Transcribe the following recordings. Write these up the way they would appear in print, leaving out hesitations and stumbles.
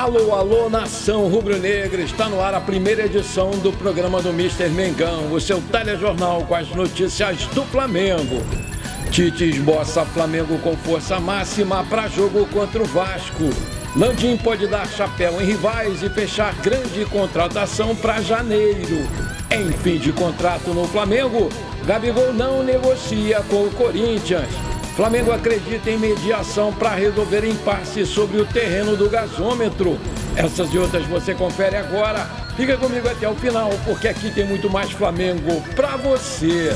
Alô, alô, nação rubro-negra, está no ar a primeira edição do programa do Mister Mengão, o seu telejornal com as notícias do Flamengo. Tite esboça Flamengo com força máxima para jogo contra o Vasco. Landim pode dar chapéu em rivais e fechar grande contratação para janeiro. Em fim de contrato no Flamengo, Gabigol não negocia com o Corinthians. Flamengo acredita em mediação para resolver impasse sobre o terreno do gasômetro. Essas e outras você confere agora. Fica comigo até o final, porque aqui tem muito mais Flamengo para você.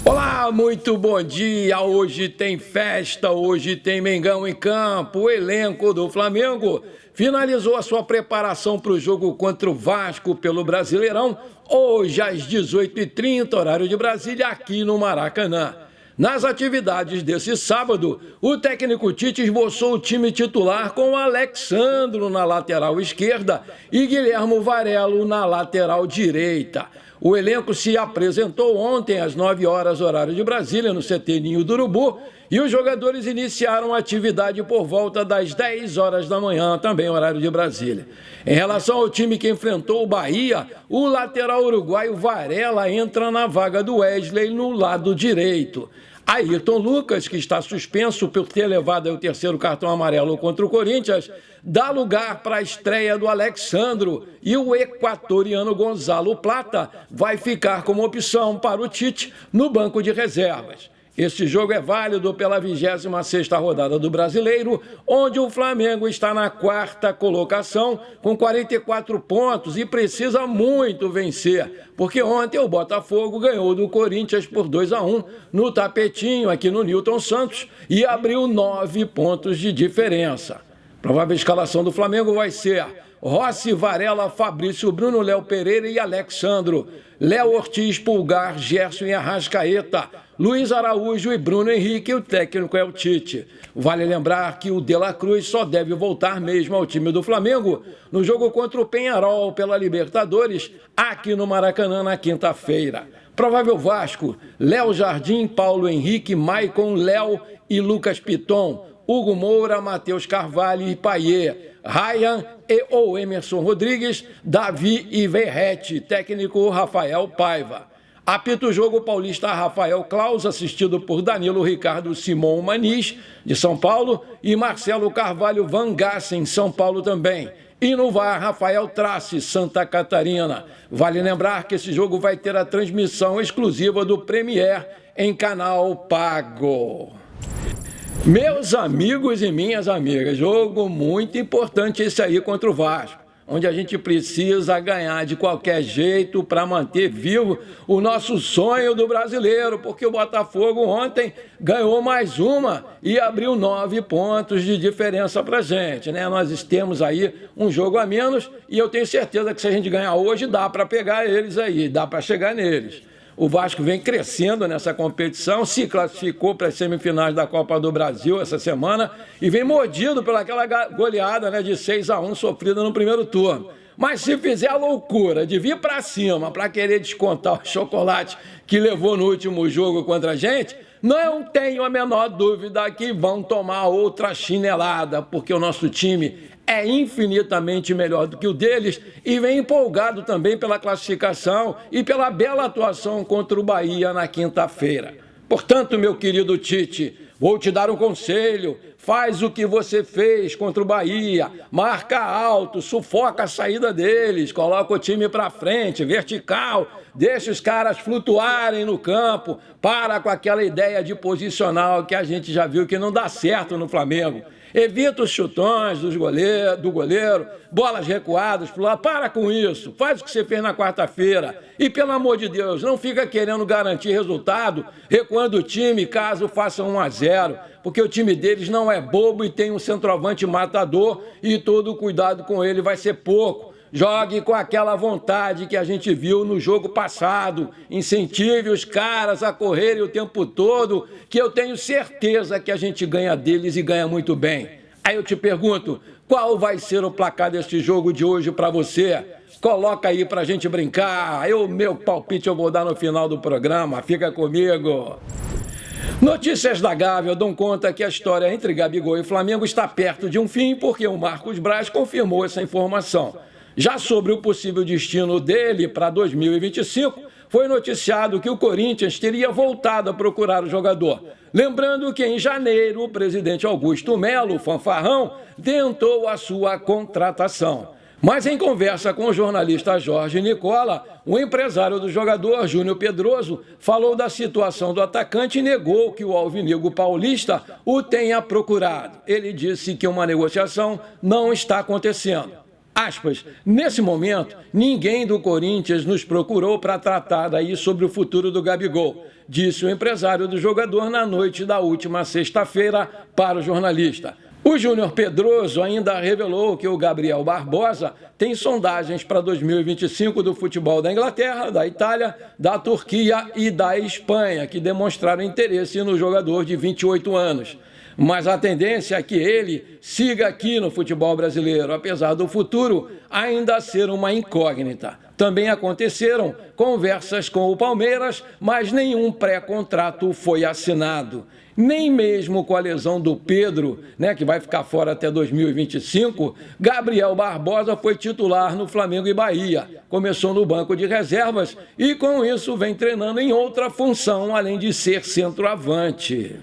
Olá, muito bom dia. Hoje tem festa, hoje tem Mengão em campo. O elenco do Flamengo finalizou a sua preparação para o jogo contra o Vasco pelo Brasileirão, hoje às 18h30, horário de Brasília, aqui no Maracanã. Nas atividades desse sábado, o técnico Tite esboçou o time titular com Alexandro na lateral esquerda e Guilherme Varelo na lateral direita. O elenco se apresentou ontem às 9 horas, horário de Brasília, no CT Ninho do Urubu, e os jogadores iniciaram a atividade por volta das 10 horas da manhã, também horário de Brasília. Em relação ao time que enfrentou o Bahia, o lateral uruguaio Varela entra na vaga do Wesley no lado direito. Ayrton Lucas, que está suspenso por ter levado o terceiro cartão amarelo contra o Corinthians, dá lugar para a estreia do Alexandro, e o equatoriano Gonzalo Plata vai ficar como opção para o Tite no banco de reservas. Este jogo é válido pela 26ª rodada do Brasileiro, onde o Flamengo está na 4ª colocação com 44 pontos e precisa muito vencer, porque ontem o Botafogo ganhou do Corinthians por 2-1 no tapetinho aqui no Newton Santos e abriu 9 pontos de diferença. Provável escalação do Flamengo vai ser Rossi, Varela, Fabrício, Bruno, Léo Pereira e Alexandro, Léo Ortiz, Pulgar, Gerson e Arrascaeta, Luiz Araújo e Bruno Henrique, o técnico é o Tite. Vale lembrar que o De La Cruz só deve voltar mesmo ao time do Flamengo no jogo contra o Peñarol pela Libertadores, aqui no Maracanã na quinta-feira. Provável Vasco, Léo Jardim, Paulo Henrique, Maicon, Léo e Lucas Piton, Hugo Moura, Matheus Carvalho e Payet, Ryan ou Emerson Rodrigues, Davi e Verrete, técnico Rafael Paiva. Apita o jogo paulista Rafael Claus, assistido por Danilo Ricardo Simão Maniz, de São Paulo, e Marcelo Carvalho Van Gassen, São Paulo também. E no VAR, Rafael Trace, Santa Catarina. Vale lembrar que esse jogo vai ter a transmissão exclusiva do Premier em canal pago. Meus amigos e minhas amigas, jogo muito importante esse aí contra o Vasco, onde a gente precisa ganhar de qualquer jeito para manter vivo o nosso sonho do brasileiro, porque o Botafogo ontem ganhou mais uma e abriu 9 pontos de diferença para a gente, né? Nós temos aí um jogo a menos e eu tenho certeza que se a gente ganhar hoje dá para pegar eles aí, dá para chegar neles. O Vasco vem crescendo nessa competição, se classificou para as semifinais da Copa do Brasil essa semana e vem mordido pelaquela goleada, né, de 6-1 sofrida no primeiro turno. Mas se fizer a loucura de vir para cima para querer descontar o chocolate que levou no último jogo contra a gente, não tenho a menor dúvida que vão tomar outra chinelada, porque o nosso time é infinitamente melhor do que o deles e vem empolgado também pela classificação e pela bela atuação contra o Bahia na quinta-feira. Portanto, meu querido Tite, vou te dar um conselho, faz o que você fez contra o Bahia, marca alto, sufoca a saída deles, coloca o time para frente, vertical, deixa os caras flutuarem no campo, para com aquela ideia de posicional que a gente já viu que não dá certo no Flamengo. Evita os chutões do goleiro, bolas recuadas pro lado. Para com isso, faz o que você fez na quarta-feira. E, pelo amor de Deus, não fica querendo garantir resultado, recuando o time caso faça 1-0, porque o time deles não é bobo e tem um centroavante matador e todo o cuidado com ele vai ser pouco. Jogue com aquela vontade que a gente viu no jogo passado. Incentive os caras a correrem o tempo todo, que eu tenho certeza que a gente ganha deles e ganha muito bem. Aí eu te pergunto, qual vai ser o placar deste jogo de hoje para você? Coloca aí pra gente brincar. Meu palpite eu vou dar no final do programa. Fica comigo. Notícias da Gávea dão conta que a história entre Gabigol e Flamengo está perto de um fim, porque o Marcos Braz confirmou essa informação. Já sobre o possível destino dele para 2025, foi noticiado que o Corinthians teria voltado a procurar o jogador. Lembrando que em janeiro o presidente Augusto Melo, o fanfarrão, tentou a sua contratação. Mas em conversa com o jornalista Jorge Nicola, o empresário do jogador, Júnior Pedroso, falou da situação do atacante e negou que o alvinegro paulista o tenha procurado. Ele disse que uma negociação não está acontecendo. Aspas, nesse momento, ninguém do Corinthians nos procurou para tratar daí sobre o futuro do Gabigol, disse o empresário do jogador na noite da última sexta-feira para o jornalista. O Júnior Pedroso ainda revelou que o Gabriel Barbosa tem sondagens para 2025 do futebol da Inglaterra, da Itália, da Turquia e da Espanha, que demonstraram interesse no jogador de 28 anos. Mas a tendência é que ele siga aqui no futebol brasileiro, apesar do futuro ainda ser uma incógnita. Também aconteceram conversas com o Palmeiras, mas nenhum pré-contrato foi assinado. Nem mesmo com a lesão do Pedro, que vai ficar fora até 2025, Gabriel Barbosa foi titular no Flamengo e Bahia. Começou no banco de reservas e, com isso, vem treinando em outra função, além de ser centroavante.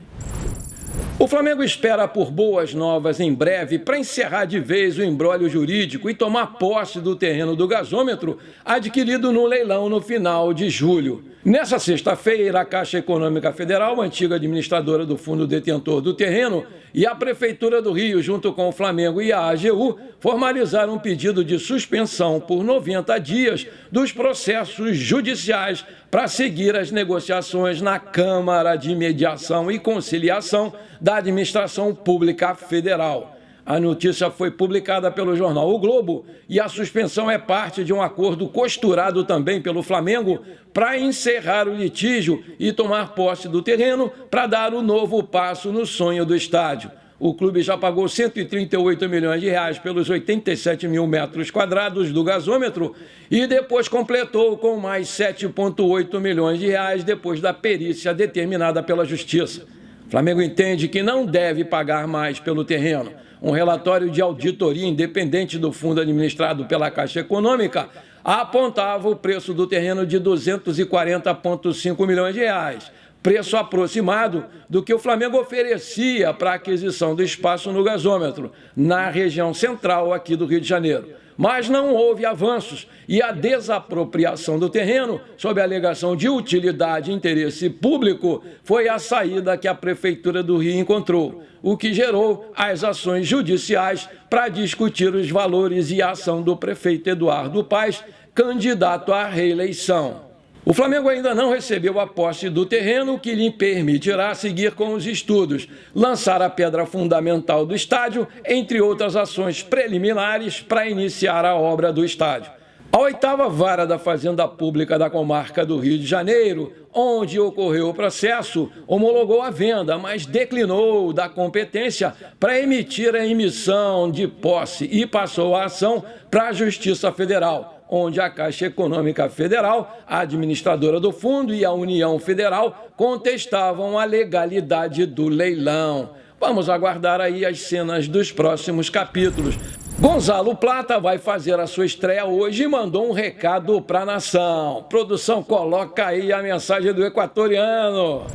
O Flamengo espera por boas novas em breve para encerrar de vez o imbróglio jurídico e tomar posse do terreno do gasômetro adquirido no leilão no final de julho. Nessa sexta-feira, a Caixa Econômica Federal, antiga administradora do fundo detentor do terreno, e a Prefeitura do Rio, junto com o Flamengo e a AGU, formalizaram um pedido de suspensão por 90 dias dos processos judiciais para seguir as negociações na Câmara de Mediação e Conciliação da Administração Pública Federal. A notícia foi publicada pelo jornal O Globo e a suspensão é parte de um acordo costurado também pelo Flamengo para encerrar o litígio e tomar posse do terreno para dar o novo passo no sonho do estádio. O clube já pagou 138 milhões de reais pelos 87 mil metros quadrados do gasômetro e depois completou com mais 7,8 milhões de reais depois da perícia determinada pela Justiça. O Flamengo entende que não deve pagar mais pelo terreno. Um relatório de auditoria independente do fundo administrado pela Caixa Econômica apontava o preço do terreno de 240,5 milhões de reais, preço aproximado do que o Flamengo oferecia para a aquisição do espaço no gasômetro, na região central aqui do Rio de Janeiro. Mas não houve avanços e a desapropriação do terreno, sob a alegação de utilidade e interesse público, foi a saída que a Prefeitura do Rio encontrou, o que gerou as ações judiciais para discutir os valores e a ação do prefeito Eduardo Paes, candidato à reeleição. O Flamengo ainda não recebeu a posse do terreno, que lhe permitirá seguir com os estudos, lançar a pedra fundamental do estádio, entre outras ações preliminares para iniciar a obra do estádio. A 8ª Vara da Fazenda Pública da Comarca do Rio de Janeiro, onde ocorreu o processo, homologou a venda, mas declinou da competência para emitir a emissão de posse e passou a ação para a Justiça Federal, onde a Caixa Econômica Federal, a administradora do fundo, e a União Federal contestavam a legalidade do leilão. Vamos aguardar aí as cenas dos próximos capítulos. Gonzalo Plata vai fazer a sua estreia hoje e mandou um recado para a nação. Produção, coloca aí a mensagem do equatoriano.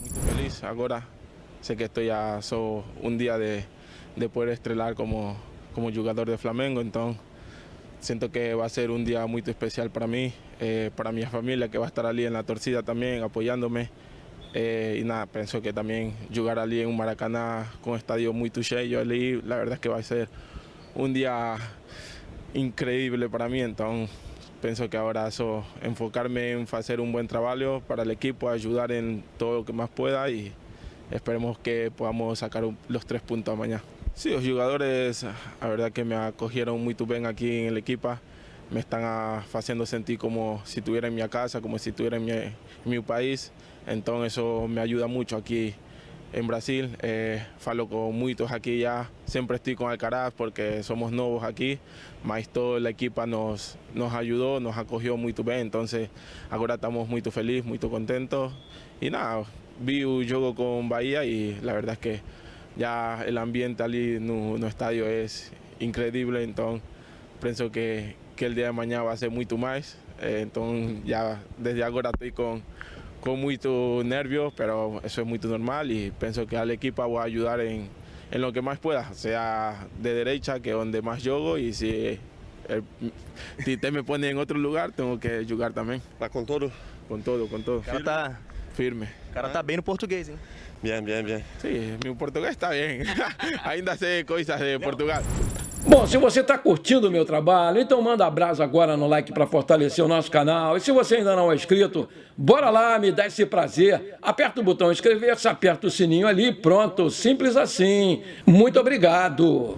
Muito feliz. Agora sei que estou já só dia de poder estrelar como jogador de Flamengo, então siento que va a ser un día muy especial para mí, para mi familia que va a estar allí en la torcida también apoyándome. Y nada, pienso que también jugar allí en un Maracaná con un estadio muy cheio allí, la verdad es que va a ser un día increíble para mí. Entonces pienso que ahora eso, enfocarme en hacer un buen trabajo para el equipo, ayudar en todo lo que más pueda y esperemos que podamos sacar los 3 puntos mañana. Sí, los jugadores, la verdad que me acogieron muy bien aquí en el equipo, me están haciendo sentir como si estuviera en mi casa, como si estuviera en mi país, entonces eso me ayuda mucho aquí en Brasil. Falo con muchos aquí ya, siempre estoy con Alcaraz porque somos nuevos aquí, mas todo el equipo nos ayudó, nos acogió muy bien, entonces ahora estamos muy felices, muy contentos y nada, vi el juego con Bahía y la verdad es que ya el ambiente allí no estadio es increíble, entonces pienso que el día de mañana va a ser mucho más, entonces ya desde ahora estoy con mucho nervios, pero eso es muy normal y pienso que al equipo voy a ayudar en lo que más pueda, sea de derecha, que es donde más juego, y si te me pone en otro lugar, tengo que jugar también. Vai com todo? Con todo. O cara tá, Firme. o cara tá bem no português, hein? Bien. Sí, mi portugués está bien. Ainda sei coisas de Portugal. Bom, se você está curtindo o meu trabalho, então manda abraço agora no like para fortalecer o nosso canal. E se você ainda não é inscrito, bora lá, me dá esse prazer. Aperta o botão inscrever-se, aperta o sininho ali, pronto, simples assim. Muito obrigado.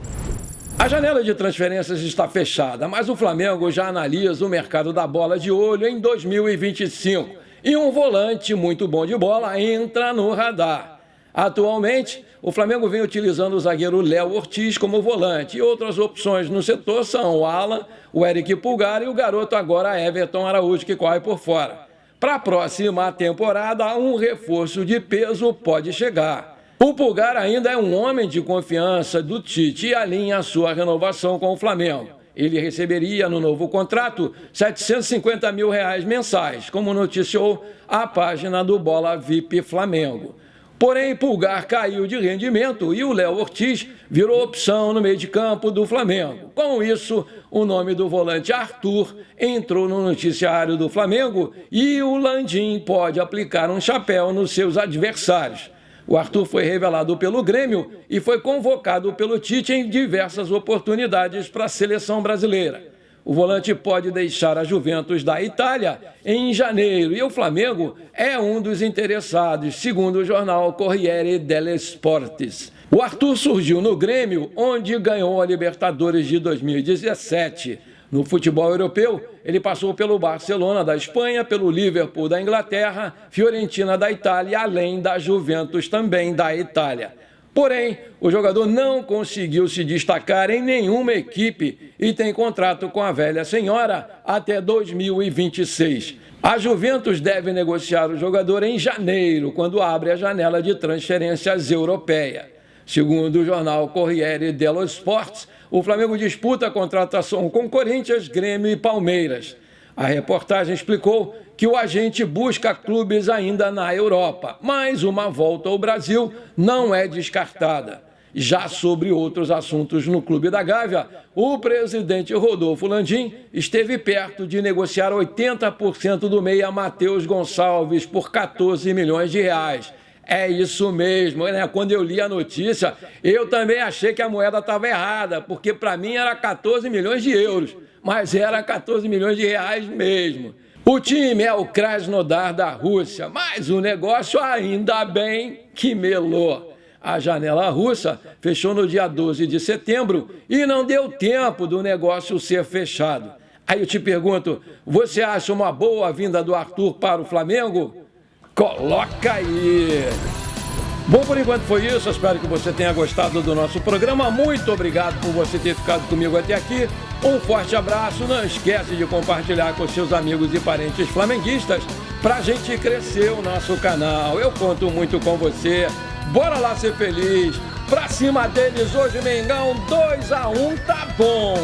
A janela de transferências está fechada, mas o Flamengo já analisa o mercado da bola de olho em 2025. E um volante muito bom de bola entra no radar. Atualmente, o Flamengo vem utilizando o zagueiro Léo Ortiz como volante. E outras opções no setor são o Alan, o Eric Pulgar e o garoto agora Everton Araújo, que corre por fora. Para a próxima temporada, um reforço de peso pode chegar. O Pulgar ainda é um homem de confiança do Tite e alinha a sua renovação com o Flamengo. Ele receberia no novo contrato R$750 mil mensais, como noticiou a página do Bola VIP Flamengo. Porém, Pulgar caiu de rendimento e o Léo Ortiz virou opção no meio de campo do Flamengo. Com isso, o nome do volante Arthur entrou no noticiário do Flamengo e o Landim pode aplicar um chapéu nos seus adversários. O Arthur foi revelado pelo Grêmio e foi convocado pelo Tite em diversas oportunidades para a seleção brasileira. O volante pode deixar a Juventus da Itália em janeiro e o Flamengo é um dos interessados, segundo o jornal Corriere dello Sport. O Arthur surgiu no Grêmio, onde ganhou a Libertadores de 2017. No futebol europeu, ele passou pelo Barcelona da Espanha, pelo Liverpool da Inglaterra, Fiorentina da Itália, além da Juventus também da Itália. Porém, o jogador não conseguiu se destacar em nenhuma equipe e tem contrato com a velha senhora até 2026. A Juventus deve negociar o jogador em janeiro, quando abre a janela de transferências europeia. Segundo o jornal Corriere dello Sport, o Flamengo disputa a contratação com Corinthians, Grêmio e Palmeiras. A reportagem explicou que o agente busca clubes ainda na Europa, mas uma volta ao Brasil não é descartada. Já sobre outros assuntos no Clube da Gávea, o presidente Rodolfo Landim esteve perto de negociar 80% do meia Matheus Gonçalves por R$14 milhões. É isso mesmo, né? Quando eu li a notícia, eu também achei que a moeda estava errada, porque para mim era 14 milhões de euros, mas era 14 milhões de reais mesmo. O time é o Krasnodar da Rússia, mas o negócio ainda bem que melou. A janela russa fechou no dia 12 de setembro e não deu tempo do negócio ser fechado. Aí eu te pergunto, você acha uma boa vinda do Arthur para o Flamengo? Coloca aí! Bom, por enquanto foi isso. Espero que você tenha gostado do nosso programa. Muito obrigado por você ter ficado comigo até aqui. Um forte abraço. Não esquece de compartilhar com seus amigos e parentes flamenguistas para a gente crescer o nosso canal. Eu conto muito com você. Bora lá ser feliz. Pra cima deles hoje, Mengão, 2-1, tá bom!